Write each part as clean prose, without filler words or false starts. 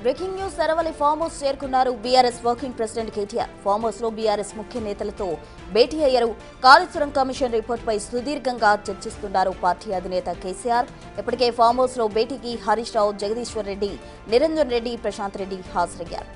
Breaking news Aravalli farm house చేరుకున్నారు BRS working president KTR. Farm house లో బీఆర్ఎస్ ముఖ్య నేతలతో భేటీ అయ్యారు. కాళేశ్వరం కమిషన్ రిపోర్టుపై సుదీర్ఘంగా చర్చిస్తున్నారు పార్టీ అధినేత కేసీఆర్. ఇప్పటికే ఫామ్ హౌస్ లో భేటీకి హరీష్ రావు, జగదీశ్వర్ రెడ్డి, నిరంజన్ రెడ్డి, ప్రశాంత్ రెడ్డి హాజరయ్యారు.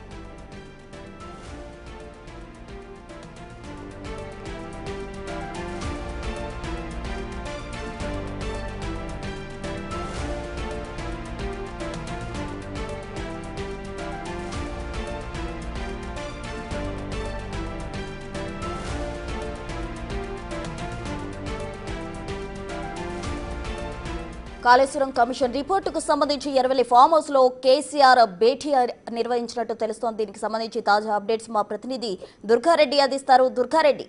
కాళేశ్వరం కమిషన్ రిపోర్టుకు సంబంధించి ఎర్వెల్లి ఫామ్ హౌస్ లో కేసీఆర్ భేటీ నిర్వహించినట్టు తెలుస్తోంది. దీనికి సంబంధించి తాజా అప్డేట్స్ మా ప్రతినిధి దుర్గారెడ్డి అందిస్తారు. దుర్గారెడ్డి.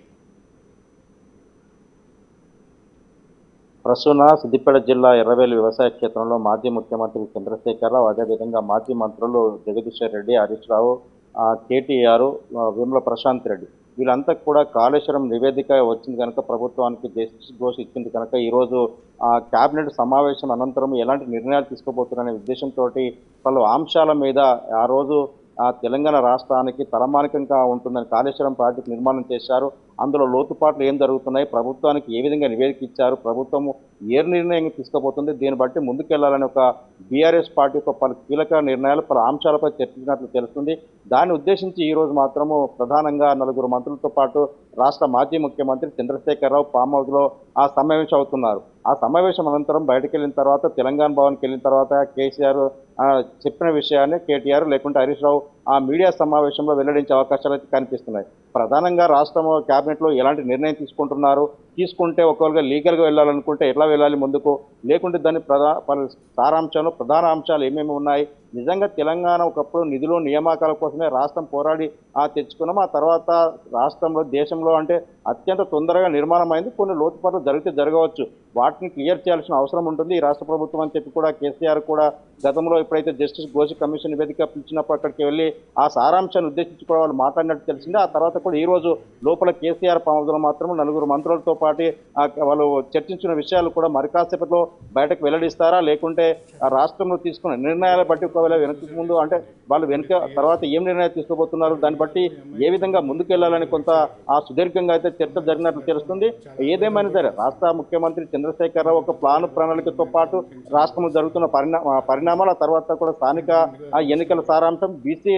ప్రస్తుత సిద్దిపేట జిల్లా ఎర్రవేలి వ్యవసాయ క్షేత్రంలో మాజీ ముఖ్యమంత్రి చంద్రశేఖరరావు, అదేవిధంగా మాజీ మంత్రులు జగదీశ్వర్ రెడ్డి, హరీష్ రావు, కేటీఆర్, వేముల ప్రశాంత్ రెడ్డి వీళ్ళంతా కూడా కాళేశ్వరం నివేదిక వచ్చింది కనుక ప్రభుత్వానికి జస్టిస్ ఘోష్ ఇచ్చింది కనుక ఈరోజు కేబినెట్ సమావేశం అనంతరం ఎలాంటి నిర్ణయాలు తీసుకోబోతున్నారనే ఉద్దేశంతో పలు అంశాల మీద ఆ రోజు తెలంగాణ రాష్ట్రానికి తలమానికంగా ఉంటుందని కాళేశ్వరం ప్రాజెక్టు నిర్మాణం చేశారు. అందులో లోతుపాట్లు ఏం జరుగుతున్నాయి, ప్రభుత్వానికి ఏ విధంగా నివేదిక ఇచ్చారు, ప్రభుత్వం ఏ నిర్ణయం తీసుకోబోతుంది, దీన్ని బట్టి ముందుకెళ్లాలని ఒక బీఆర్ఎస్ పార్టీ యొక్క పలు కీలక నిర్ణయాలు పలు అంశాలపై చర్చించినట్లు తెలుస్తుంది. దాన్ని ఉద్దేశించి ఈరోజు మాత్రము ప్రధానంగా 4 మంత్రులతో పాటు రాష్ట్ర మాజీ ముఖ్యమంత్రి చంద్రశేఖరరావు ఫామ్ హౌస్లో సమావేశం అవుతున్నారు. ఆ సమావేశం అనంతరం బయటకు వెళ్ళిన తర్వాత తెలంగాణ భవన్కి వెళ్ళిన తర్వాత కేసీఆర్ చెప్పిన విషయాన్ని కేటీఆర్ లేకుంటే హరీష్ రావు ఆ మీడియా సమావేశంలో వెల్లడించే అవకాశాలు అయితే కనిపిస్తున్నాయి. ప్రధానంగా రాష్ట్రం క్యాబినెట్లో ఎలాంటి నిర్ణయం తీసుకుంటే ఒకవేళ లీగల్గా వెళ్ళాలనుకుంటే ఎట్లా వెళ్ళాలి ముందుకు, లేకుంటే దాని ప్రధాన అంశాలు ఏమేమి ఉన్నాయి, నిజంగా తెలంగాణ ఒకప్పుడు నిధులు నియామకాల కోసమే రాష్ట్రం పోరాడి తెచ్చుకున్నాం. ఆ తర్వాత రాష్ట్రంలో దేశంలో అంటే అత్యంత తొందరగా నిర్మాణం అయింది. కొన్ని లోతుపాట్లు జరగవచ్చు, వాటిని క్లియర్ చేయాల్సిన అవసరం ఉంటుంది ఈ రాష్ట్ర ప్రభుత్వం అని చెప్పి కూడా కేసీఆర్ కూడా గతంలో ఎప్పుడైతే జస్టిస్ ఘోష్ కమిషన్ నివేదిక పిలిచినప్పుడు అక్కడికి వెళ్ళి ఆ సారాంశాన్ని ఉద్దేశించి కూడా వాళ్ళు మాట్లాడినట్టు తెలిసింది. ఆ తర్వాత కూడా ఈ రోజు లోపల కేసీఆర్ పాములో మాత్రం 4 మంత్రులతో పాటు వాళ్ళు చర్చించిన విషయాలు కూడా మరి కాసేపట్లో బయటకు వెల్లడిస్తారా, లేకుంటే రాష్ట్రంలో తీసుకున్న నిర్ణయాల బట్టి ఒకవేళ వెనక్కి ముందు అంటే వాళ్ళు వెనుక తర్వాత ఏం నిర్ణయాలు తీసుకోబోతున్నారు, దాన్ని బట్టి ఏ విధంగా ముందుకెళ్లాలని కొంత సుదీర్ఘంగా అయితే చర్చ జరిగినట్లు తెలుస్తుంది. ఏదేమైనా సరే రాష్ట్ర ముఖ్యమంత్రి చంద్రశేఖరరావు ఒక ప్రణాళికతో పాటు రాష్ట్రంలో జరుగుతున్న పరిణామాల తర్వాత కూడా స్థానిక ఎన్నికల సారాంశం, బీసీ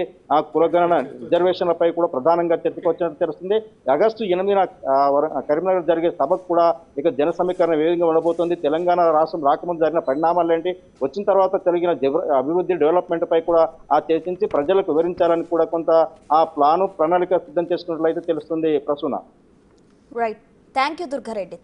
కులగణన రిజర్వేషన్లపై కూడా ప్రధానంగా చర్చకు వచ్చినట్టు తెలుస్తుంది. ఆగస్టు 8న కరీంనగర్ జరిగే సభకు కూడా ఇక జన సమీకరణ ఏ విధంగా ఉండబోతుంది, తెలంగాణ రాష్ట్రం రాకముందు జరిగిన పరిణామాలు ఏంటి, వచ్చిన తర్వాత జరిగిన అభివృద్ధి డెవలప్మెంట్ పై కూడా చర్చించి ప్రజలకు వివరించాలని కూడా కొంత ప్రణాళిక సిద్ధం చేసుకున్నట్లయితే తెలుస్తుంది. Prasuna. Right, thank you Durga Reddy.